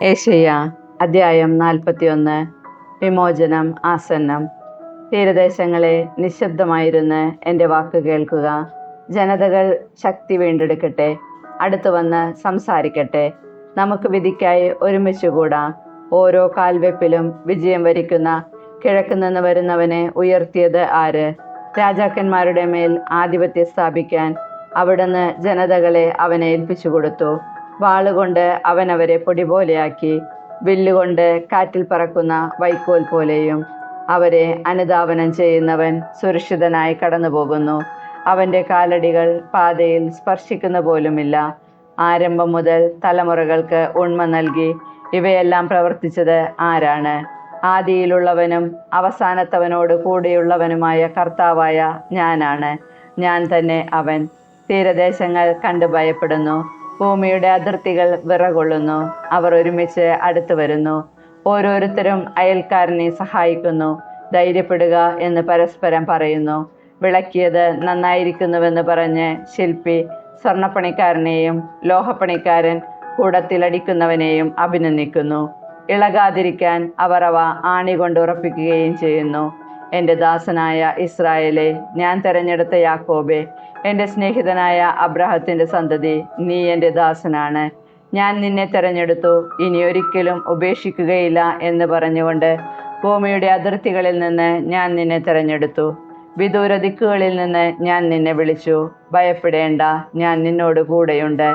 ഏശയ്യ അധ്യായം 41. വിമോചനം ആസന്നം. തീരദേശങ്ങളെ, നിശബ്ദമായിരുന്ന് എൻ്റെ വാക്ക് കേൾക്കുക. ജനതകൾ ശക്തി വീണ്ടെടുക്കട്ടെ, അടുത്തു വന്ന് സംസാരിക്കട്ടെ. നമുക്ക് വിധിക്കായി ഒരുമിച്ചുകൂടാം. ഓരോ കാൽവെപ്പിലും വിജയം വരിക്കുന്ന കിഴക്ക് നിന്ന് വരുന്നവനെ ഉയർത്തിയത് ആര്? രാജാക്കന്മാരുടെ മേൽ ആധിപത്യം സ്ഥാപിക്കാൻ അവിടുന്ന് ജനതകളെ അവനെ ഏൽപ്പിച്ചു കൊടുത്തു. വാളുകൊണ്ട് അവൻ അവരെ പൊടി പോലെയാക്കി, വില്ലുകൊണ്ട് കാറ്റിൽ പറക്കുന്ന വൈക്കോൽ പോലെയും. അവരെ അനുധാവനം ചെയ്യുന്നവൻ സുരക്ഷിതനായി കടന്നു പോകുന്നു. അവൻ്റെ കാലടികൾ പാതയിൽ സ്പർശിക്കുന്ന പോലുമില്ല. ആരംഭം മുതൽ തലമുറകൾക്ക് ഉണ്മ നൽകി ഇവയെല്ലാം പ്രവർത്തിച്ചത് ആരാണ്? ആദിയിലുള്ളവനും അവസാനത്തവനോട് കൂടെയുള്ളവനുമായ കർത്താവായ ഞാനാണ്. ഞാൻ തന്നെ അവൻ. തീരദേശങ്ങൾ കണ്ട് ഭയപ്പെടുന്നു, ഭൂമിയുടെ അതിർത്തികൾ വിറകൊള്ളുന്നു. അവർ ഒരുമിച്ച് അടുത്തു വരുന്നു, ഓരോരുത്തരും അയൽക്കാരനെ സഹായിക്കുന്നു. ധൈര്യപ്പെടുക എന്ന് പരസ്പരം പറയുന്നു. വിളക്കിയത് നന്നായിരിക്കുന്നുവെന്ന് പറഞ്ഞ് ശില്പി സ്വർണ്ണപ്പണിക്കാരനെയും ലോഹപ്പണിക്കാരൻ കൂടത്തിലടിക്കുന്നവനെയും അഭിനന്ദിക്കുന്നു. ഇളകാതിരിക്കാൻ അവർ അവ ആണി കൊണ്ട് ഉറപ്പിക്കുകയും ചെയ്യുന്നു. എൻ്റെ ദാസനായ ഇസ്രായേലെ, ഞാൻ തെരഞ്ഞെടുത്ത യാക്കോബെ, എൻ്റെ സ്നേഹിതനായ അബ്രാഹത്തിൻ്റെ സന്തതി, നീ എൻ്റെ ദാസനാണ്. ഞാൻ നിന്നെ തെരഞ്ഞെടുത്തു, ഇനിയൊരിക്കലും ഉപേക്ഷിക്കുകയില്ല എന്ന് പറഞ്ഞുകൊണ്ട് ഭൂമിയുടെ അതിർത്തികളിൽ നിന്ന് ഞാൻ നിന്നെ തെരഞ്ഞെടുത്തു. വിദൂര ദിക്കുകളിൽ നിന്ന് ഞാൻ നിന്നെ വിളിച്ചു. ഭയപ്പെടേണ്ട, ഞാൻ നിന്നോട് കൂടെയുണ്ട്.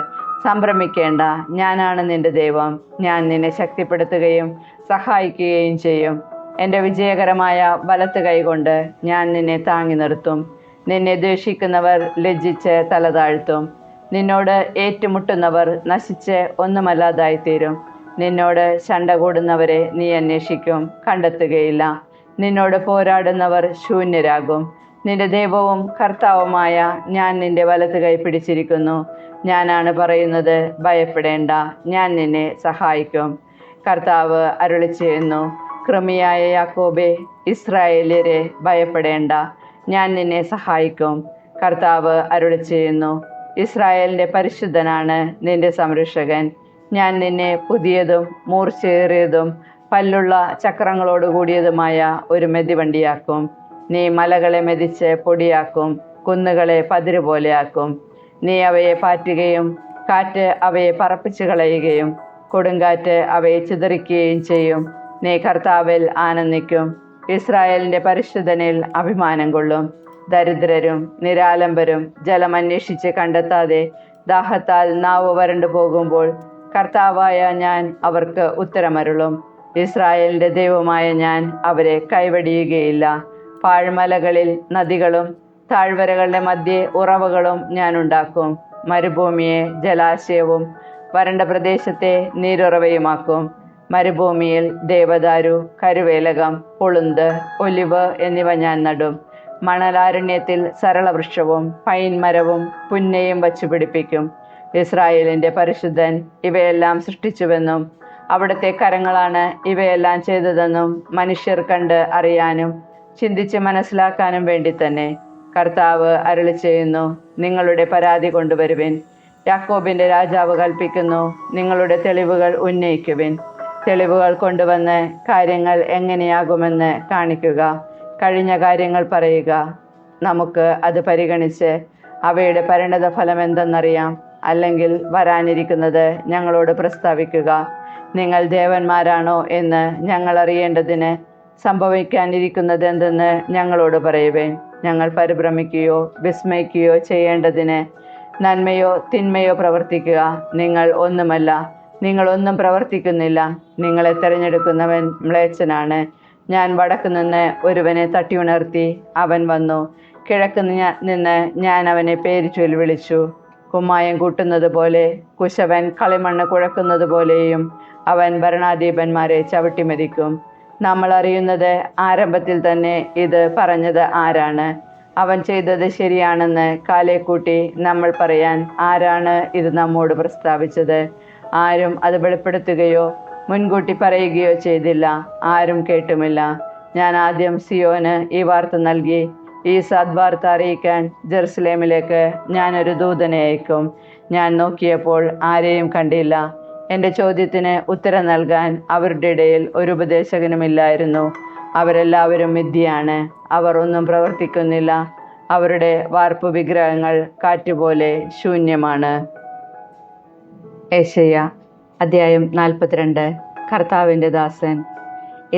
സംഭ്രമിക്കേണ്ട, ഞാനാണ് നിന്റെ ദൈവം. ഞാൻ നിന്നെ ശക്തിപ്പെടുത്തുകയും സഹായിക്കുകയും ചെയ്യും. എൻ്റെ വിജയകരമായ വലത്ത് കൈകൊണ്ട് ഞാൻ നിന്നെ താങ്ങി നിർത്തും. നിന്നെ ദ്വേഷിക്കുന്നവർ ലജ്ജിച്ച് തല താഴ്ത്തും. നിന്നോട് ഏറ്റുമുട്ടുന്നവർ നശിച്ച് ഒന്നുമല്ലാതായിത്തീരും. നിന്നോട് ശണ്ട കൂടുന്നവരെ നീ അന്വേഷിക്കും, കണ്ടെത്തുകയില്ല. നിന്നോട് പോരാടുന്നവർ ശൂന്യരാകും. നിന്റെ ദൈവവും കർത്താവുമായ ഞാൻ നിന്റെ വലത്ത് കൈ പിടിച്ചിരിക്കുന്നു. ഞാനാണ് പറയുന്നത്, ഭയപ്പെടേണ്ട, ഞാൻ നിന്നെ സഹായിക്കും. കർത്താവ് അരുളിച്ചെയ്യുന്നു. കൃമിയായ യാക്കോബേ, ഇസ്രായേല്യരെ, ഭയപ്പെടേണ്ട, ഞാൻ നിന്നെ സഹായിക്കും. കർത്താവ് അരുളിച്ചെയ്യുന്നു. ഇസ്രായേലിൻ്റെ പരിശുദ്ധനാണ് നിന്റെ സംരക്ഷകൻ. ഞാൻ നിന്നെ പുതിയതും മൂർച്ചയേറിയതും പല്ലുള്ള ചക്രങ്ങളോട് കൂടിയതുമായ ഒരു മെതിവണ്ടിയാക്കും. നീ മലകളെ മെതിച്ച് പൊടിയാക്കും, കുന്നുകളെ പതിര് പോലെയാക്കും. നീ അവയെ പാറ്റുകയും കാറ്റ് അവയെ പറപ്പിച്ചു കളയുകയും കൊടുങ്കാറ്റ് അവയെ ചിതറിക്കുകയും ചെയ്യും. നീ കർത്താവിൽ ആനന്ദിക്കും, ഇസ്രായേലിൻ്റെ പരിശുദ്ധനിൽ അഭിമാനം കൊള്ളും. ദരിദ്രരും നിരാലംബരും ജലം അന്വേഷിച്ച് കണ്ടെത്താതെ ദാഹത്താൽ നാവ് വരണ്ടു പോകുമ്പോൾ കർത്താവായ ഞാൻ അവർക്ക് ഉത്തരമരുളും. ഇസ്രായേലിൻ്റെ ദൈവമായ ഞാൻ അവരെ കൈവടിയുകയില്ല. പാഴ്മലകളിൽ നദികളും താഴ്വരകളുടെ മധ്യേ ഉറവുകളും ഞാൻ ഉണ്ടാക്കും. മരുഭൂമിയെ ജലാശയവും വരണ്ട പ്രദേശത്തെ നീരുറവയുമാക്കും. മരുഭൂമിയിൽ ദേവദാരു, കരുവേലകം, കൊളുന്ത്, ഒലിവ് എന്നിവ ഞാൻ നടും. മണലാരണ്യത്തിൽ സരളവൃക്ഷവും പൈൻ മരവും പുന്നയും വച്ചു പിടിപ്പിക്കും. ഇസ്രായേലിൻ്റെ പരിശുദ്ധൻ ഇവയെല്ലാം സൃഷ്ടിച്ചുവെന്നും അവിടുത്തെ കരങ്ങളാണ് ഇവയെല്ലാം ചെയ്തതെന്നും മനുഷ്യർ കണ്ട് അറിയാനും ചിന്തിച്ച് മനസ്സിലാക്കാനും വേണ്ടി തന്നെ കർത്താവ് അരുളിച്ചെയ്യുന്നു. നിങ്ങളുടെ പരാതി കൊണ്ടുവരുവിൻ. യാക്കോബിൻ്റെ രാജാവ് കൽപ്പിക്കുന്നു, നിങ്ങളുടെ തെളിവുകൾ ഉന്നയിക്കുവിൻ. തെളിവുകൾ കൊണ്ടുവന്ന് കാര്യങ്ങൾ എങ്ങനെയാകുമെന്ന് കാണിക്കുക. കഴിഞ്ഞ കാര്യങ്ങൾ പറയുക. നമുക്ക് അത് പരിഗണിച്ച് അവയുടെ പരിണത ഫലം എന്തെന്നറിയാം. അല്ലെങ്കിൽ വരാനിരിക്കുന്നത് ഞങ്ങളോട് പ്രസ്താവിക്കുക. നിങ്ങൾ ദേവന്മാരാണോ എന്ന് ഞങ്ങൾ അറിയേണ്ടതിന് സംഭവിക്കാനിരിക്കുന്നത് എന്തെന്ന് ഞങ്ങളോട് പറയുവേൻ. ഞങ്ങൾ പരിഭ്രമിക്കുകയോ വിസ്മയിക്കുകയോ ചെയ്യേണ്ടതിന് നന്മയോ തിന്മയോ പ്രവർത്തിക്കുക. നിങ്ങൾ ഒന്നുമല്ല, നിങ്ങളൊന്നും പ്രവർത്തിക്കുന്നില്ല. നിങ്ങളെ തിരഞ്ഞെടുക്കുന്നവൻ മ്ലേച്ഛനാണ്. ഞാൻ വടക്കു നിന്ന് ഒരുവനെ തട്ടിയുണർത്തി, അവൻ വന്നു. കിഴക്ക് നിന്ന് ഞാൻ അവനെ പേര് ചൊല്ലി വിളിച്ചു. കുമ്മായം കൂട്ടുന്നത് പോലെ, കുശവൻ കളിമണ്ണ് കുഴക്കുന്നത് പോലെയും അവൻ ഭരണാധിപന്മാരെ ചവിട്ടിമെതിക്കും. നമ്മൾ അറിയുന്നത് ആരംഭത്തിൽ തന്നെ ഇത് പറഞ്ഞത് ആരാണ്? അവൻ ചെയ്തത് ശരിയാണെന്ന് കാലേക്കൂട്ടി നമ്മൾ പറയാൻ ആരാണ് ഇത് നമ്മോട് പ്രസ്താവിച്ചത്? ആരും അത് വെളിപ്പെടുത്തുകയോ മുൻകൂട്ടി പറയുകയോ ചെയ്തില്ല, ആരും കേട്ടുമില്ല. ഞാൻ ആദ്യം സിയോന് ഈ വാർത്ത നൽകി. ഈ സദ്വാർത്ത അറിയിക്കാൻ ജെറുസലേമിലേക്ക് ഞാനൊരു ദൂതനെ അയക്കും. ഞാൻ നോക്കിയപ്പോൾ ആരെയും കണ്ടില്ല. എൻ്റെ ചോദ്യത്തിന് ഉത്തരം നൽകാൻ അവരുടെ ഇടയിൽ ഒരു ഉപദേശകനുമില്ലായിരുന്നു. അവരെല്ലാവരും മിഥ്യയാണ്, അവർ ഒന്നും പ്രവർത്തിക്കുന്നില്ല. അവരുടെ വാർപ്പ് വിഗ്രഹങ്ങൾ കാറ്റുപോലെ ശൂന്യമാണ്. ഏശയ്യ അധ്യായം 42. കർത്താവിൻ്റെ ദാസൻ.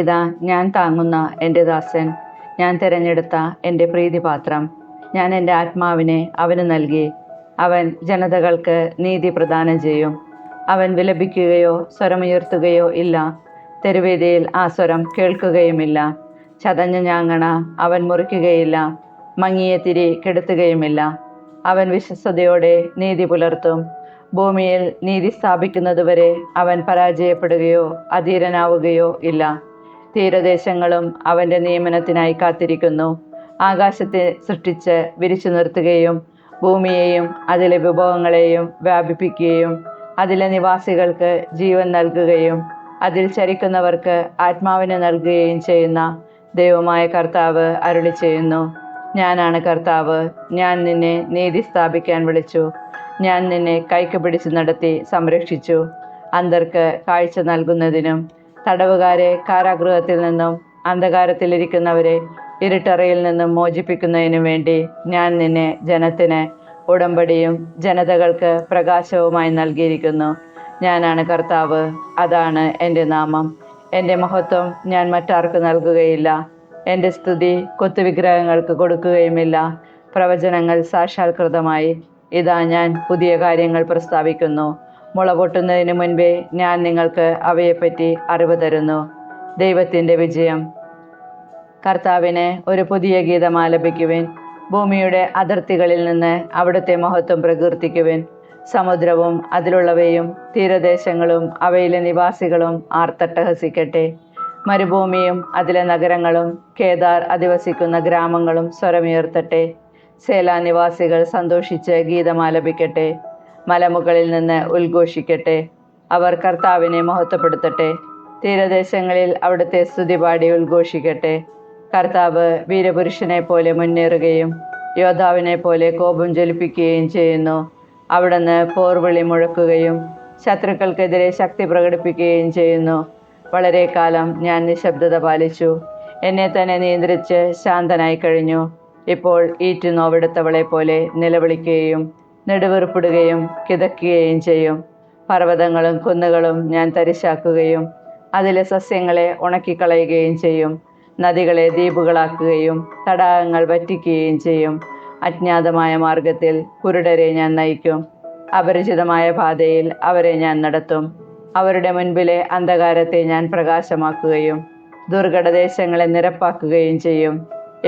ഇതാ ഞാൻ താങ്ങുന്ന എൻ്റെ ദാസൻ, ഞാൻ തിരഞ്ഞെടുത്ത എൻ്റെ പ്രീതിപാത്രം. ഞാൻ എൻ്റെ ആത്മാവിനെ അവന് നൽകി. അവൻ ജനതകൾക്ക് നീതി പ്രദാനം ചെയ്യും. അവൻ വിലപിക്കുകയോ സ്വരമുയർത്തുകയോ ഇല്ല. തെരുവേദിയിൽ ആ സ്വരം കേൾക്കുകയുമില്ല. ചതഞ്ഞ ഞാങ്ങണ അവൻ മുറിക്കുകയില്ല, മങ്ങിയ തിരി കെടുത്തുകയുമില്ല. അവൻ വിശ്വസ്തയോടെ നീതി പുലർത്തും. ഭൂമിയിൽ നീതി സ്ഥാപിക്കുന്നതുവരെ അവൻ പരാജയപ്പെടുകയോ അധീരനാവുകയോ ഇല്ല. തീരദേശങ്ങളും അവൻ്റെ നിയമനത്തിനായി കാത്തിരിക്കുന്നു. ആകാശത്തെ സൃഷ്ടിച്ച് വിരിച്ചു നിർത്തുകയും ഭൂമിയെയും അതിലെ വിഭവങ്ങളെയും വ്യാപിപ്പിക്കുകയും അതിലെ നിവാസികൾക്ക് ജീവൻ നൽകുകയും അതിൽ ചരിക്കുന്നവർക്ക് ആത്മാവിനെ നൽകുകയും ചെയ്യുന്ന ദൈവമായ കർത്താവ് അരുളി ചെയ്യുന്നു. ഞാനാണ് കർത്താവ്, ഞാൻ നിന്നെ നീതി സ്ഥാപിക്കാൻ വിളിച്ചു. ഞാൻ നിന്നെ കൈക്ക് പിടിച്ച് നടത്തി സംരക്ഷിച്ചു. അന്ധർക്ക് കാഴ്ച നൽകുന്നതിനും തടവുകാരെ കാരാഗൃഹത്തിൽ നിന്നും അന്ധകാരത്തിലിരിക്കുന്നവരെ ഇരുട്ടറയിൽ നിന്നും മോചിപ്പിക്കുന്നതിനും വേണ്ടി ഞാൻ നിന്നെ ജനത്തിന് ഉടമ്പടിയും ജനതകൾക്ക് പ്രകാശവുമായി നൽകിയിരിക്കുന്നു. ഞാനാണ് കർത്താവ്, അതാണ് എൻ്റെ നാമം. എൻ്റെ മഹത്വം ഞാൻ മറ്റാർക്ക് നൽകുകയില്ല. എൻ്റെ സ്തുതി കൊത്തുവിഗ്രഹങ്ങൾക്ക് കൊടുക്കുകയുമില്ല. പ്രവചനങ്ങൾ സാക്ഷാത്കൃതമായി. ഇതാ ഞാൻ പുതിയ കാര്യങ്ങൾ പ്രസ്താവിക്കുന്നു. മുള പൊട്ടുന്നതിന് മുൻപേ ഞാൻ നിങ്ങൾക്ക് അവയെപ്പറ്റി അറിവ് തരുന്നു. ദൈവത്തിൻ്റെ വിജയം. കർത്താവിന് ഒരു പുതിയ ഗീതം ആലപിക്കുവിൻ. ഭൂമിയുടെ അതിർത്തികളിൽ നിന്ന് അവിടുത്തെ മഹത്വം പ്രകീർത്തിക്കുവിൻ. സമുദ്രവും അതിലുള്ളവയും തീരദേശങ്ങളും അവയിലെ നിവാസികളും ആർത്തട്ടഹസിക്കട്ടെ. മരുഭൂമിയും അതിലെ നഗരങ്ങളും കേദാർ അധിവസിക്കുന്ന ഗ്രാമങ്ങളും സ്വരമുയർത്തട്ടെ. സേലാ നിവാസികൾ സന്തോഷിച്ച് ഗീതമാലപിക്കട്ടെ. മലമുകളിൽ നിന്ന് ഉദ്ഘോഷിക്കട്ടെ. അവർ കർത്താവിനെ മഹത്വപ്പെടുത്തട്ടെ. തീരദേശങ്ങളിൽ അവിടുത്തെ സ്തുതി പാടി ഉദ്ഘോഷിക്കട്ടെ. കർത്താവ് വീരപുരുഷനെ പോലെ മുന്നേറുകയും യോദ്ധാവിനെ പോലെ കോപം ജ്വലിപ്പിക്കുകയും ചെയ്യുന്നു. അവിടുന്ന് പോർവിളി മുഴക്കുകയും ശത്രുക്കൾക്കെതിരെ ശക്തി പ്രകടിപ്പിക്കുകയും ചെയ്യുന്നു. വളരെ കാലം ഞാൻ നിശബ്ദത പാലിച്ചു, എന്നെ തന്നെ നിയന്ത്രിച്ച് ശാന്തനായി കഴിഞ്ഞു. ഇപ്പോൾ ഈറ്റുനോവെടുത്തവളെ പോലെ നിലവിളിക്കുകയും നെടുവീർപ്പിടുകയും കിതയ്ക്കുകയും ചെയ്യും. പർവ്വതങ്ങളും കുന്നുകളും ഞാൻ തരിശാക്കുകയും അതിലെ സസ്യങ്ങളെ ഉണക്കിക്കളയുകയും ചെയ്യും. നദികളെ ദ്വീപുകളാക്കുകയും തടാകങ്ങൾ വറ്റിക്കുകയും ചെയ്യും. അജ്ഞാതമായ മാർഗത്തിൽ കുരുടരെ ഞാൻ നയിക്കും. അപരിചിതമായ പാതയിൽ അവരെ ഞാൻ നടത്തും. അവരുടെ മുൻപിലെ അന്ധകാരത്തെ ഞാൻ പ്രകാശമാക്കുകയും ദുർഘടദേശങ്ങളെ നിരപ്പാക്കുകയും ചെയ്യും.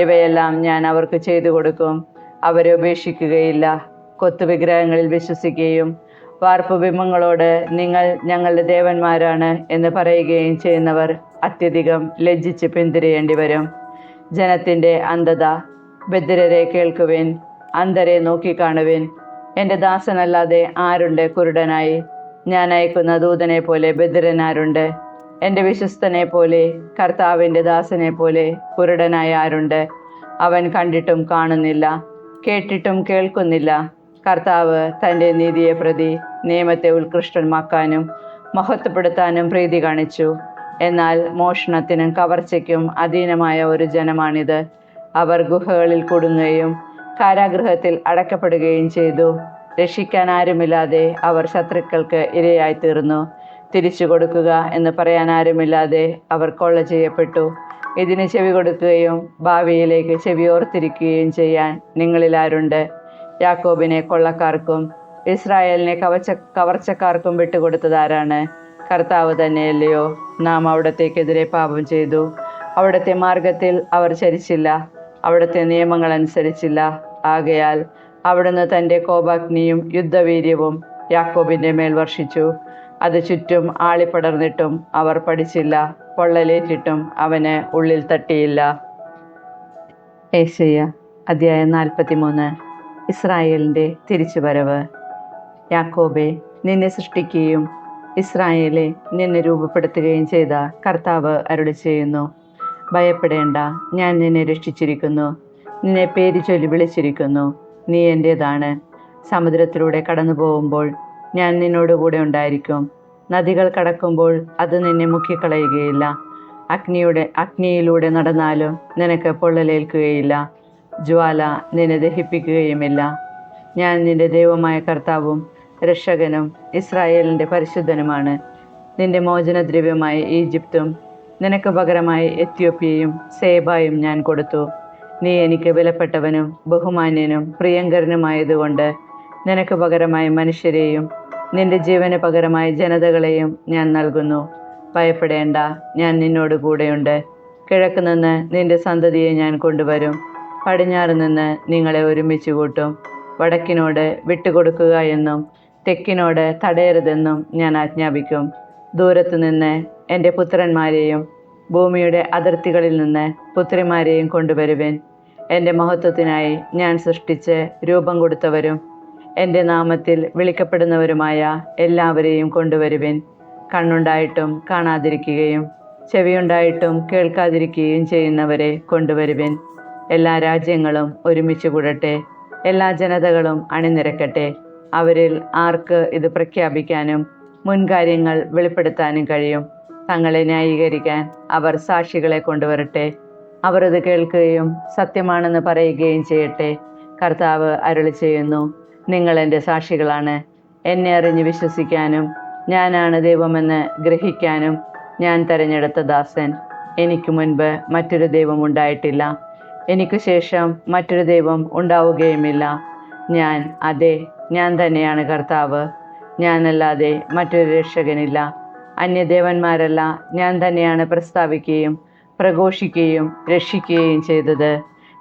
ഇവയെല്ലാം ഞാൻ അവർക്ക് ചെയ്തു കൊടുക്കും. അവരെ ഉപേക്ഷിക്കുകയില്ല. കൊത്തുവിഗ്രഹങ്ങളിൽ വിശ്വസിക്കുകയും വാർപ്പുബിംബങ്ങളോട് നിങ്ങൾ ഞങ്ങളുടെ ദേവന്മാരാണ് എന്ന് പറയുകയും ചെയ്യുന്നവർ അത്യധികം ലജ്ജിച്ച് പിന്തിരിയേണ്ടി വരും. ജനത്തിൻ്റെ അന്ധത. ബധിരരെ കേൾക്കുവിൻ, അന്ധരെ നോക്കിക്കാണുവിൻ. എൻ്റെ ദാസനല്ലാതെ ആരുണ്ട് കുരുടനായി? ഞാൻ അയക്കുന്ന ദൂതനെ പോലെ ബധിരനാരുണ്ട്? എൻ്റെ വിശ്വസ്തനെ പോലെ കർത്താവിൻ്റെ ദാസനെ പോലെ കുരുടനായ ആരുണ്ട്? അവൻ കണ്ടിട്ടും കാണുന്നില്ല, കേട്ടിട്ടും കേൾക്കുന്നില്ല. കർത്താവ് തൻ്റെ നീതിയെ പ്രതി നിയമത്തെ ഉത്കൃഷ്ടമാക്കാനും മഹത്വപ്പെടുത്താനും പ്രീതി കാണിച്ചു. എന്നാൽ മോഷണത്തിനും കവർച്ചയ്ക്കും അധീനമായ ഒരു ജനമാണിത്. അവർ ഗുഹകളിൽ കുടുങ്ങുകയും കാരാഗൃഹത്തിൽ അടക്കപ്പെടുകയും ചെയ്തു. രക്ഷിക്കാൻ ആരുമില്ലാതെ അവർ ശത്രുക്കൾക്ക് ഇരയായി തീർന്നു. തിരിച്ചു കൊടുക്കുക എന്ന് പറയാൻ ആരുമില്ലാതെ അവർ കൊള്ള ചെയ്യപ്പെട്ടു. ഇതിന് ചെവി കൊടുക്കുകയും ഭാവിയിലേക്ക് ചെവിയോർത്തിരിക്കുകയും ചെയ്യാൻ നിങ്ങളിൽ ആരുണ്ട്? യാക്കോബിനെ കൊള്ളക്കാർക്കും ഇസ്രായേലിനെ കവർച്ചക്കാർക്കും വിട്ടുകൊടുത്തതാരാണ്? കർത്താവ് തന്നെയല്ലയോ? നാം അവിടത്തേക്കെതിരെ പാപം ചെയ്തു. അവിടുത്തെ മാർഗത്തിൽ അവർ ചരിച്ചില്ല, അവിടുത്തെ നിയമങ്ങൾ അനുസരിച്ചില്ല. ആകയാൽ അവിടുന്ന് തൻ്റെ കോപാഗ്നിയും യുദ്ധവീര്യവും യാക്കോബിൻ്റെ മേൽ വർഷിച്ചു. അത് ചുറ്റും ആളിപ്പടർന്നിട്ടും അവർ പഠിച്ചില്ല, പൊള്ളലേറ്റിട്ടും അവന് ഉള്ളിൽ തട്ടിയില്ല. ഏശയ്യ അധ്യായം 43. ഇസ്രായേലിൻ്റെ തിരിച്ചുവരവ്. യാക്കോബെ, നിന്നെ സൃഷ്ടിക്കുകയും ഇസ്രായേലെ നിന്നെ രൂപപ്പെടുത്തുകയും ചെയ്ത കർത്താവ് അരുളി ചെയ്യുന്നു. ഭയപ്പെടേണ്ട, ഞാൻ നിന്നെ രക്ഷിച്ചിരിക്കുന്നു. നിന്നെ പേര് ചൊല്ലി വിളിച്ചിരിക്കുന്നു. നീ എൻ്റേതാണ്. സമുദ്രത്തിലൂടെ കടന്നു പോകുമ്പോൾ ഞാൻ നിന്നോട് കൂടെ ഉണ്ടായിരിക്കും. നദികൾ കടക്കുമ്പോൾ അത് നിന്നെ മുക്കിക്കളയുകയില്ല. അഗ്നിയിലൂടെ നടന്നാലും നിനക്ക് പൊള്ളലേൽക്കുകയില്ല. ജ്വാല നിന്നെ ദഹിപ്പിക്കുകയുമില്ല. ഞാൻ നിന്റെ ദൈവമായ കർത്താവും രക്ഷകനും ഇസ്രായേലിൻ്റെ പരിശുദ്ധനുമാണ്. നിന്റെ മോചനദ്രവ്യമായ ഈജിപ്തും നിനക്ക് പകരമായി എത്യോപ്യയും സേബായും ഞാൻ കൊടുത്തു. നീ എനിക്ക് വിലപ്പെട്ടവനും ബഹുമാന്യനും പ്രിയങ്കരനുമായതുകൊണ്ട് നിനക്ക് പകരമായി മനുഷ്യരെയും നിന്റെ ജീവന് പകരമായി ജനതകളെയും ഞാൻ നൽകുന്നു. ഭയപ്പെടേണ്ട, ഞാൻ നിന്നോട് കൂടെയുണ്ട്. കിഴക്ക് നിന്ന് നിന്റെ സന്തതിയെ ഞാൻ കൊണ്ടുവരും. പടിഞ്ഞാറ് നിന്ന് നിങ്ങളെ ഒരുമിച്ച് കൂട്ടും. വടക്കിനോട് വിട്ടുകൊടുക്കുക എന്നും തെക്കിനോട് തടയരുതെന്നും ഞാൻ ആജ്ഞാപിക്കും. ദൂരത്തു നിന്ന് എൻ്റെ പുത്രന്മാരെയും ഭൂമിയുടെ അതിർത്തികളിൽ നിന്ന് പുത്രിമാരെയും കൊണ്ടുവരുവിൻ. എൻ്റെ മഹത്വത്തിനായി ഞാൻ സൃഷ്ടിച്ച് രൂപം കൊടുത്തവരും എൻ്റെ നാമത്തിൽ വിളിക്കപ്പെടുന്നവരുമായ എല്ലാവരെയും കൊണ്ടുവരുവിൻ. കണ്ണുണ്ടായിട്ടും കാണാതിരിക്കുകയും ചെവിയുണ്ടായിട്ടും കേൾക്കാതിരിക്കുകയും ചെയ്യുന്നവരെ കൊണ്ടുവരുവിൻ. എല്ലാ രാജ്യങ്ങളും ഒരുമിച്ച് കൂടട്ടെ, എല്ലാ ജനതകളും അണിനിരക്കട്ടെ. അവരിൽ ആർക്ക് ഇത് പ്രഖ്യാപിക്കാനും മുൻകാര്യങ്ങൾ വെളിപ്പെടുത്താനും കഴിയും? തങ്ങളെ ന്യായീകരിക്കാൻ അവർ സാക്ഷികളെ കൊണ്ടുവരട്ടെ. അവർ ഇത് കേൾക്കുകയും സത്യമാണെന്ന് പറയുകയും ചെയ്യട്ടെ. കർത്താവ് അരുളി ചെയ്യുന്നു, നിങ്ങൾ എൻ്റെ സാക്ഷികളാണ്. എന്നെ അറിഞ്ഞ് വിശ്വസിക്കാനും ഞാനാണ് ദൈവമെന്ന് ഗ്രഹിക്കാനും ഞാൻ തെരഞ്ഞെടുത്ത ദാസൻ. എനിക്ക് മുൻപ് മറ്റൊരു ദൈവം ഉണ്ടായിട്ടില്ല, എനിക്ക് ശേഷം മറ്റൊരു ദൈവം ഉണ്ടാവുകയുമില്ല. അതെ, ഞാൻ തന്നെയാണ് കർത്താവ്. ഞാനല്ലാതെ മറ്റൊരു രക്ഷകനില്ല. അന്യദേവന്മാരല്ല, ഞാൻ തന്നെയാണ് പ്രസ്താവിക്കുകയും പ്രഘോഷിക്കുകയും രക്ഷിക്കുകയും ചെയ്തത്.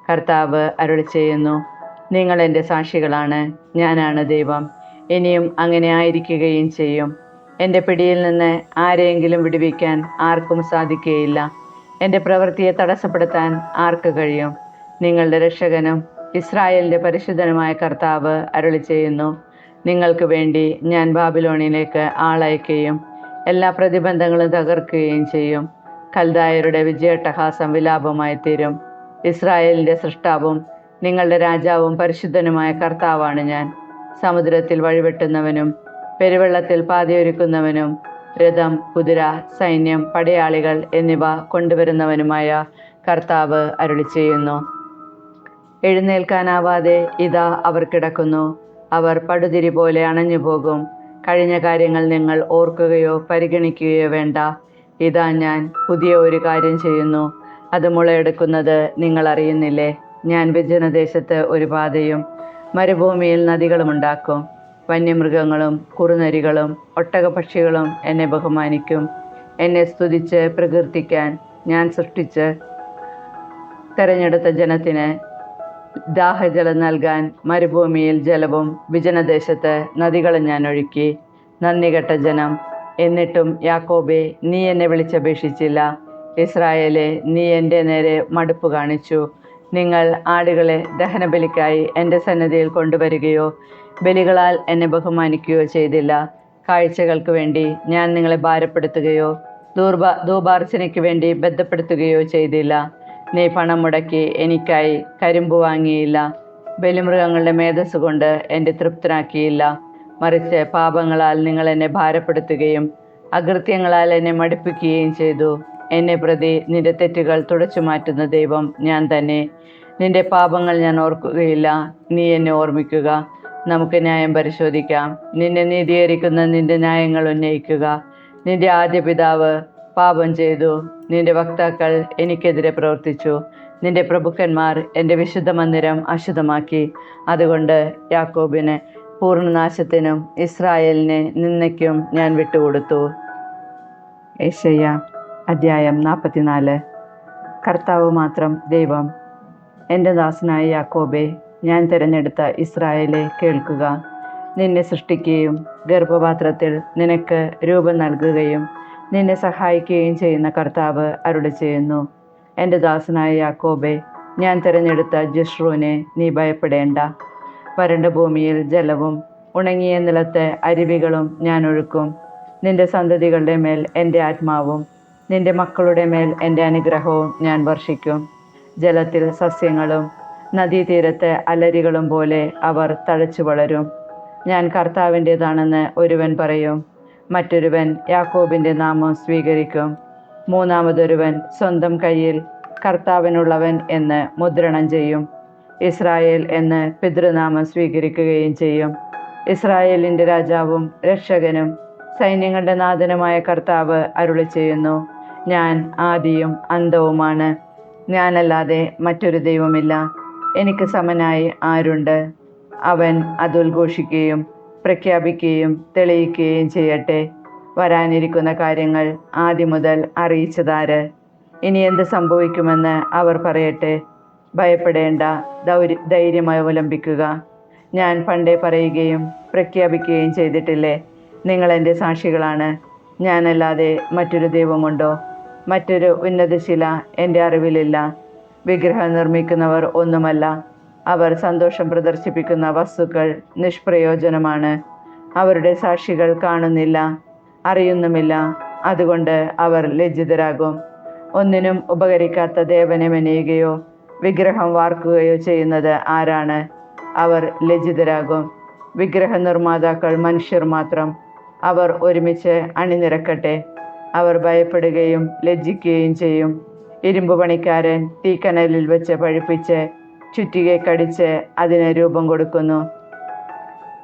കർത്താവ് അരുളി ചെയ്യുന്നു, നിങ്ങൾ എൻ്റെ സാക്ഷികളാണ്. ഞാനാണ് ദൈവം, ഇനിയും അങ്ങനെ ആയിരിക്കുകയും ചെയ്യും. എൻ്റെ പിടിയിൽ നിന്ന് ആരെയെങ്കിലും വിടുവിക്കാൻ ആർക്കും സാധിക്കുകയില്ല. എൻ്റെ പ്രവൃത്തിയെ തടസ്സപ്പെടുത്താൻ ആർക്ക് കഴിയും? നിങ്ങളുടെ രക്ഷകനും ഇസ്രായേലിൻ്റെ പരിശുദ്ധനുമായ കർത്താവ് അരുളി ചെയ്യുന്നു, നിങ്ങൾക്ക് വേണ്ടി ഞാൻ ബാബിലോണിലേക്ക് ആളയക്കുകയും എല്ലാ പ്രതിബന്ധങ്ങളും തകർക്കുകയും ചെയ്യും. കൽദായരുടെ വിജയട്ടഹാസം വിലാപമായി തീരും. ഇസ്രായേലിൻ്റെ സൃഷ്ടാവും നിങ്ങളുടെ രാജാവും പരിശുദ്ധനുമായ കർത്താവാണ് ഞാൻ. സമുദ്രത്തിൽ വഴിവെട്ടുന്നവനും പെരുവെള്ളത്തിൽ പാതയൊരുക്കുന്നവനും രഥം, കുതിര, സൈന്യം, പടയാളികൾ എന്നിവ കൊണ്ടുവരുന്നവനുമായ കർത്താവ് അരുളി ചെയ്യുന്നു. എഴുന്നേൽക്കാനാവാതെ ഇതാ അവർ കിടക്കുന്നു. അവർ പടുതിരി പോലെ അണഞ്ഞു പോകും. കഴിഞ്ഞ കാര്യങ്ങൾ നിങ്ങൾ ഓർക്കുകയോ പരിഗണിക്കുകയോ വേണ്ട. ഇതാ ഞാൻ പുതിയ ഒരു കാര്യം ചെയ്യുന്നു, അത് മുളയെടുക്കുന്നത് നിങ്ങൾ അറിയുന്നില്ലേ? ഞാൻ വിജനദേശത്ത് ഒരു പാതയും മരുഭൂമിയിൽ നദികളുമുണ്ടാക്കും. വന്യമൃഗങ്ങളും കുറുനരികളും ഒട്ടകപക്ഷികളും എന്നെ ബഹുമാനിക്കും. എന്നെ സ്തുതിച്ച് പ്രകീർത്തിക്കാൻ ഞാൻ സൃഷ്ടിച്ച് തെരഞ്ഞെടുത്ത ജനത്തിന് ദാഹജലം നൽകാൻ മരുഭൂമിയിൽ ജലവും വിജനദേശത്ത് നദികളും ഞാൻ ഒഴുക്കി. നന്ദികെട്ട ജനം, എന്നിട്ടും യാക്കോബേ, നീ എന്നെ വിളിച്ചപേക്ഷിച്ചില്ല. ഇസ്രായേലെ, നീ എൻ്റെ നേരെ മടുപ്പ് കാണിച്ചു. നിങ്ങൾ ആടുകളെ ദഹനബലിക്കായി എൻ്റെ സന്നിധിയിൽ കൊണ്ടുവരികയോ ബലികളാൽ എന്നെ ബഹുമാനിക്കുകയോ ചെയ്തില്ല. കാഴ്ചകൾക്ക് വേണ്ടി ഞാൻ നിങ്ങളെ ഭാരപ്പെടുത്തുകയോ ധൂപാർച്ചനയ്ക്ക് വേണ്ടി ബന്ധപ്പെടുത്തുകയോ ചെയ്തില്ല. നീ പണം മുടക്കി എനിക്കായി കരിമ്പ് വാങ്ങിയില്ല. ബലിമൃഗങ്ങളുടെ മേധസ് കൊണ്ട് എന്നെ തൃപ്തനാക്കിയില്ല. മറിച്ച് പാപങ്ങളാൽ നിങ്ങൾ എന്നെ ഭാരപ്പെടുത്തുകയും അകൃത്യങ്ങളാൽ എന്നെ മടുപ്പിക്കുകയും ചെയ്തു. എന്നെ പ്രതി നിന്റെ തെറ്റുകൾ തുടച്ചു മാറ്റുന്ന ദൈവം ഞാൻ തന്നെ. നിന്റെ പാപങ്ങൾ ഞാൻ ഓർക്കുകയില്ല, നീ എന്നെ ഓർമ്മിക്കുക. നമുക്ക് ന്യായം പരിശോധിക്കാം. നിന്നെ നീതീകരിക്കുന്ന നിന്റെ ന്യായങ്ങൾ ഉന്നയിക്കുക. നിന്റെ ആദ്യ പിതാവ് പാപം ചെയ്തു, നിന്റെ വക്താക്കൾ എനിക്കെതിരെ പ്രവർത്തിച്ചു. നിന്റെ പ്രഭുക്കന്മാർ എൻ്റെ വിശുദ്ധ മന്ദിരം അശുദ്ധമാക്കി. അതുകൊണ്ട് യാക്കോബിന് പൂർണ്ണനാശത്തിനും ഇസ്രായേലിനെ നിന്ദയ്ക്കും ഞാൻ വിട്ടുകൊടുത്തു. യെശയ്യാ അധ്യായം 44. കർത്താവ് മാത്രം ദൈവം. എൻ്റെ ദാസനായ യാക്കോബേ, ഞാൻ തിരഞ്ഞെടുത്ത ഇസ്രായേലെ കേൾക്കുക. നിന്നെ സൃഷ്ടിക്കുകയും ഗർഭപാത്രത്തിൽ നിനക്ക് രൂപം നൽകുകയും നിന്നെ സഹായിക്കുകയും ചെയ്യുന്ന കർത്താവ് അരുളി ചെയ്യുന്നു. എൻ്റെ ദാസനായ യാക്കോബേ, ഞാൻ തിരഞ്ഞെടുത്ത ജഷ്റൂനെ, നീ ഭയപ്പെടേണ്ട. വരണ്ട ഭൂമിയിൽ ജലവും ഉണങ്ങിയ നിലത്ത് അരുവികളും ഞാൻ ഒഴുക്കും. നിന്റെ സന്തതികളുടെ മേൽ എൻ്റെ ആത്മാവും നിന്റെ മക്കളുടെ മേൽ എൻ്റെ അനുഗ്രഹവും ഞാൻ വർഷിക്കും. ജലത്തിൽ സസ്യങ്ങളും നദീതീരത്ത് അലരികളും പോലെ അവർ തഴച്ചു വളരും. ഞാൻ കർത്താവിൻ്റേതാണെന്ന് ഒരുവൻ പറയും. മറ്റൊരുവൻ യാക്കോബിൻ്റെ നാമം സ്വീകരിക്കും. മൂന്നാമതൊരുവൻ സ്വന്തം കയ്യിൽ കർത്താവിനുള്ളവൻ എന്ന് മുദ്രണം ചെയ്യും. ഇസ്രായേൽ എന്ന് പിതൃനാമം സ്വീകരിക്കുകയും ചെയ്യും. ഇസ്രായേലിൻ്റെ രാജാവും രക്ഷകനും സൈന്യങ്ങളുടെ നാഥനുമായ കർത്താവ് അരുളി ചെയ്യുന്നു: ഞാൻ ആദിയും അന്തവുമാണ്. ഞാനല്ലാതെ മറ്റൊരു ദൈവമില്ല. എനിക്ക് സമനായി ആരുണ്ട്? അവൻ അതുദ്ഘോഷിക്കുകയും പ്രഖ്യാപിക്കുകയും തെളിയിക്കുകയും ചെയ്യട്ടെ. വരാനിരിക്കുന്ന കാര്യങ്ങൾ ആദ്യം മുതൽ അറിയിച്ചതാര്? ഇനി എന്ത് സംഭവിക്കുമെന്ന് അവർ പറയട്ടെ. ഭയപ്പെടേണ്ട, ധൈര്യം അവലംബിക്കുക. ഞാൻ പണ്ടേ പറയുകയും പ്രഖ്യാപിക്കുകയും ചെയ്തിട്ടില്ലേ? നിങ്ങൾ എൻ്റെ സാക്ഷികളാണ്. ഞാനല്ലാതെ മറ്റൊരു ദൈവമുണ്ടോ? മറ്റൊരു ഉന്നതശില എൻ്റെ അറിവിലില്ല. വിഗ്രഹം നിർമ്മിക്കുന്നവർ ഒന്നുമല്ല. അവർ സന്തോഷം പ്രദർശിപ്പിക്കുന്ന വസ്തുക്കൾ നിഷ്പ്രയോജനമാണ്. അവരുടെ സാക്ഷികൾ കാണുന്നില്ല, അറിയുന്നുമില്ല. അതുകൊണ്ട് അവർ ലജ്ജിതരാകും. ഒന്നിനും ഉപകരിക്കാത്ത ദേവനെ മെനയുകയോ വിഗ്രഹം വാർക്കുകയോ ചെയ്യുന്നത് ആരാണ്? അവർ ലജ്ജിതരാകും. വിഗ്രഹ നിർമ്മാതാക്കൾ മനുഷ്യർ മാത്രം. അവർ ഒരുമിച്ച് അണിനിരക്കട്ടെ. അവർ ഭയപ്പെടുകയും ലജ്ജിക്കുകയും ചെയ്യും. ഇരുമ്പ് പണിക്കാരൻ തീക്കനലിൽ വെച്ച് പഴുപ്പിച്ച് ചുറ്റികയ്ക്കടിച്ച് അതിന് രൂപം കൊടുക്കുന്നു.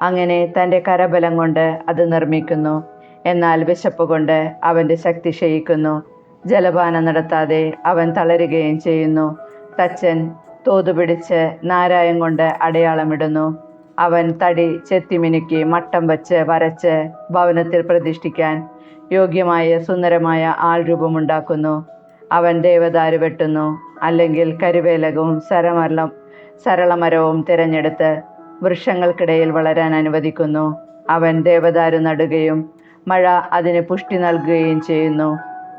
അങ്ങനെ തൻ്റെ കരബലം കൊണ്ട് അത് നിർമ്മിക്കുന്നു. എന്നാൽ വിശപ്പ് കൊണ്ട് അവൻ്റെ ശക്തി ക്ഷയിക്കുന്നു. ജലപാനം നടത്താതെ അവൻ തളരുകയും ചെയ്യുന്നു. തച്ചൻ തോതുപിടിച്ച് നാരായം കൊണ്ട് അടയാളമിടുന്നു. അവൻ തടി ചെത്തിമിനുക്കി മട്ടം വച്ച് വരച്ച് ഭവനത്തിൽ പ്രതിഷ്ഠിക്കാൻ യോഗ്യമായ സുന്ദരമായ ആൾ രൂപമുണ്ടാക്കുന്നു. അവൻ ദേവദാരു വെട്ടുന്നു, അല്ലെങ്കിൽ കരുവേലകവും സരളമരവും തിരഞ്ഞെടുത്ത് വൃക്ഷങ്ങൾക്കിടയിൽ വളരാൻ അനുവദിക്കുന്നു. അവൻ ദേവദാരു നടുകയും മഴ അതിന് പുഷ്ടി നൽകുകയും ചെയ്യുന്നു.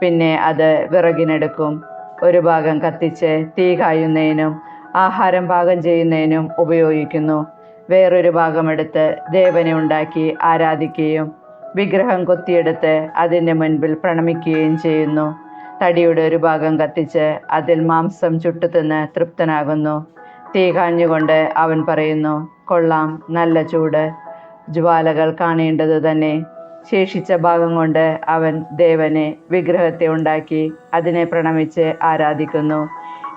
പിന്നെ അത് വിറകിനെടുക്കും. ഒരു ഭാഗം കത്തിച്ച് തീ കായുന്നതിനും ആഹാരം പാകം ചെയ്യുന്നതിനും ഉപയോഗിക്കുന്നു. വേറൊരു ഭാഗമെടുത്ത് ദേവനെ ഉണ്ടാക്കി ആരാധിക്കുകയും വിഗ്രഹം കൊത്തിയെടുത്ത് അതിൻ്റെ മുൻപിൽ പ്രണമിക്കുകയും ചെയ്യുന്നു. തടിയുടെ ഒരു ഭാഗം കത്തിച്ച് അതിൽ മാംസം ചുട്ടുതിന്ന് തൃപ്തനാകുന്നു. തീ കാഞ്ഞുകൊണ്ട് അവൻ പറയുന്നു: കൊള്ളാം, നല്ല ചൂട്, ജ്വാലകൾ കാണേണ്ടതു തന്നെ. ശേഷിച്ച ഭാഗം കൊണ്ട് അവൻ ദേവനെ വിഗ്രഹത്തെ ഉണ്ടാക്കി അതിനെ പ്രണമിച്ച് ആരാധിക്കുന്നു.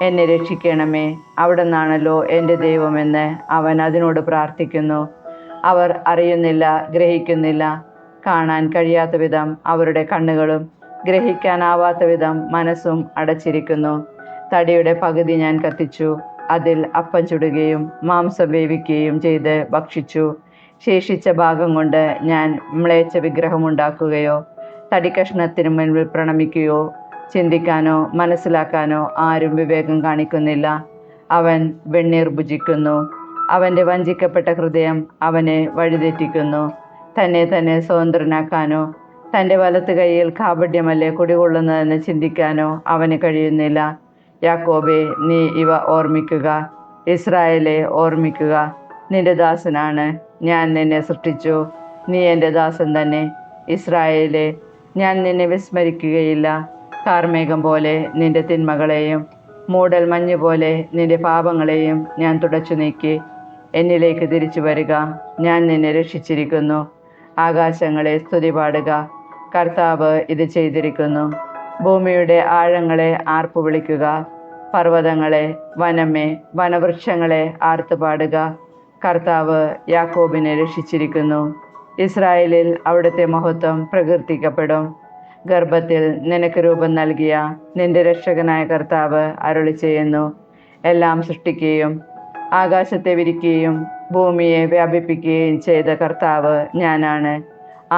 എന്നെ രക്ഷിക്കണമേ, അവിടുന്നാണല്ലോ എൻ്റെ ദൈവമെന്ന് അവൻ അതിനോട് പ്രാർത്ഥിക്കുന്നു. അവർ അറിയുന്നില്ല, ഗ്രഹിക്കുന്നില്ല. കാണാൻ കഴിയാത്ത വിധം അവരുടെ കണ്ണുകളും ഗ്രഹിക്കാനാവാത്ത വിധം മനസ്സും അടച്ചിരിക്കുന്നു. തടിയുടെ പകുതി ഞാൻ കത്തിച്ചു, അതിൽ അപ്പം ചുടുകയും മാംസം വേവിക്കുകയും ചെയ്ത് ഭക്ഷിച്ചു. ശേഷിച്ച ഭാഗം കൊണ്ട് ഞാൻ മ്ലേച്ഛ വിഗ്രഹമുണ്ടാക്കുകയോ തടിക്കഷ്ണത്തിന് മുൻപിൽ പ്രണമിക്കുകയോ ചിന്തിക്കാനോ മനസ്സിലാക്കാനോ ആരും വിവേകം കാണിക്കുന്നില്ല. അവൻ വെണ്ണീർ ഭുജിക്കുന്നു. അവൻ്റെ വഞ്ചിക്കപ്പെട്ട ഹൃദയം അവനെ വഴിതെറ്റിക്കുന്നു. തന്നെ സ്വതന്ത്രനാക്കാനോ തൻ്റെ വലത്ത് കൈയിൽ കാപഢ്യമല്ലേ കുടികൊള്ളുന്നതെന്ന് ചിന്തിക്കാനോ അവന് കഴിയുന്നില്ല. യാക്കോബേ, നീ ഇവ ഓർമ്മിക്കുക. ഇസ്രായേലെ ഓർമ്മിക്കുക. നിന്റെ ദാസനാണ് ഞാൻ. നിന്നെ സൃഷ്ടിച്ചു, നീ എൻ്റെ ദാസൻ തന്നെ. ഇസ്രായേലെ, ഞാൻ നിന്നെ വിസ്മരിക്കുകയില്ല. കാർമേഘം പോലെ നിന്റെ തിന്മകളെയും മൂടൽ മഞ്ഞ് പോലെ നിന്റെ പാപങ്ങളെയും ഞാൻ തുടച്ചു നീക്കി. എന്നിലേക്ക് തിരിച്ചു വരിക, ഞാൻ നിന്നെ രക്ഷിച്ചിരിക്കുന്നു. ആകാശങ്ങളെ സ്തുതി പാടുക, കർത്താവ് ഇത് ചെയ്തിരിക്കുന്നു. ഭൂമിയുടെ ആഴങ്ങളെ ആർപ്പു വിളിക്കുക. പർവ്വതങ്ങളെ, വനമേ, വനവൃക്ഷങ്ങളെ ആർത്തു പാടുക. കർത്താവ് യാക്കോബിനെ രക്ഷിച്ചിരിക്കുന്നു. ഇസ്രായേലിൽ അവിടുത്തെ മഹത്വം പ്രകീർത്തിക്കപ്പെടും. ഗർഭത്തിൽ നിനക്ക് രൂപം നൽകിയ നിന്റെ രക്ഷകനായ കർത്താവ് അരുളി ചെയ്യുന്നു: എല്ലാം സൃഷ്ടിക്കുകയും ആകാശത്തെ വിരിക്കുകയും ഭൂമിയെ വ്യാപിപ്പിക്കുകയും ചെയ്ത കർത്താവ് ഞാനാണ്.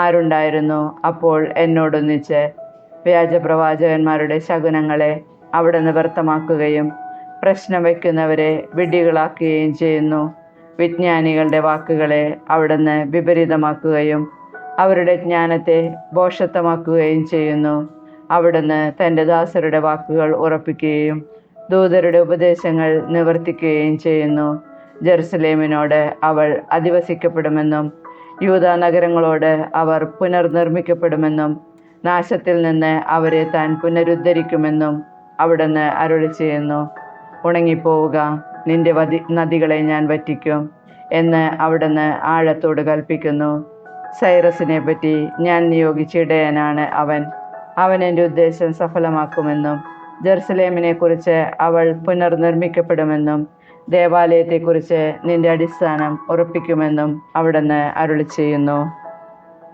ആരുണ്ടായിരുന്നു അപ്പോൾ എന്നോടൊന്നിച്ച്? വ്യാജപ്രവാചകന്മാരുടെ ശകുനങ്ങളെ അവിടുന്ന് വ്യർത്ഥമാക്കുകയും പ്രശ്നം വയ്ക്കുന്നവരെ വിഡ്ഢികളാക്കുകയും ചെയ്യുന്നു. വിജ്ഞാനികളുടെ വാക്കുകളെ അവിടുന്ന് വിപരീതമാക്കുകയും അവരുടെ ജ്ഞാനത്തെ ഭോഷത്വമാക്കുകയും ചെയ്യുന്നു. അവിടുന്ന് തൻ്റെ ദാസരുടെ വാക്കുകൾ ഉറപ്പിക്കുകയും ദൂതരുടെ ഉപദേശങ്ങൾ നിവർത്തിക്കുകയും ചെയ്യുന്നു. ജെറുസലേമിനോട് അവൾ അധിവസിക്കപ്പെടുമെന്നും യൂദാ നഗരങ്ങളോട് അവർ പുനർനിർമ്മിക്കപ്പെടുമെന്നും നാശത്തിൽ നിന്ന് അവരെ താൻ പുനരുദ്ധരിക്കുമെന്നും അവിടുന്ന് അരുളി ചെയ്യുന്നു. ഉണങ്ങിപ്പോവുക, നിന്റെ നദികളെ ഞാൻ വറ്റിക്കും എന്ന് അവിടുന്ന് ആഴത്തോട് കൽപ്പിക്കുന്നു. സൈറസിനെ പറ്റി ഞാൻ നിയോഗിച്ച ഇടയനാണ് അവൻ എൻ്റെ ഉദ്ദേശം സഫലമാക്കുമെന്നും ജെറുസലേമിനെക്കുറിച്ച് അവൾ പുനർനിർമ്മിക്കപ്പെടുമെന്നും ദേവാലയത്തെക്കുറിച്ച് നിന്റെ അടിസ്ഥാനം ഉറപ്പിക്കുമെന്നും അവിടുന്ന് അരുളിച്ചെയ്യുന്നു.